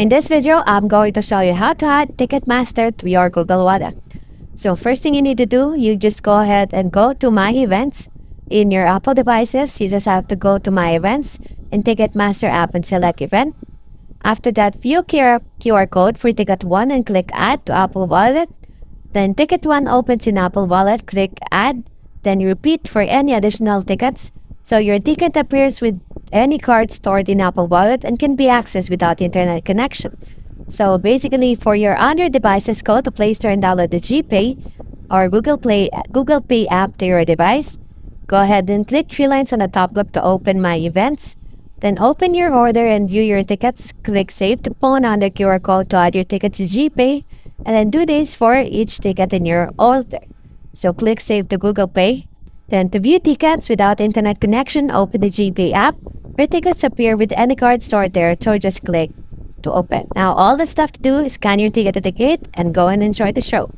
In this video, I'm going to show you how to add Ticketmaster to your Google Wallet. So first thing you need to do, you just go ahead and go to My Events. In your Apple devices, you just have to go to My Events and Ticketmaster app and select Event. After that, view QR code for Ticket 1 and click Add to Apple Wallet. Then Ticket 1 opens in Apple Wallet, click Add. Then repeat for any additional tickets. So your ticket appears with any card stored in Apple Wallet and can be accessed without internet connection. So basically, for your Android devices, go to Play Store and download the GPay or Google Pay app to your device. Go ahead and click three lines on the top left to open My Events. Then open your order and view your tickets. Click Save to phone on the QR code to add your ticket to GPay. And then do this for each ticket in your order. So click Save to Google Pay. Then to view tickets without internet connection, open the GPay app. Your tickets appear with any card stored there, so just click to open. Now all the stuff to do is scan your ticket to the gate and go and enjoy the show.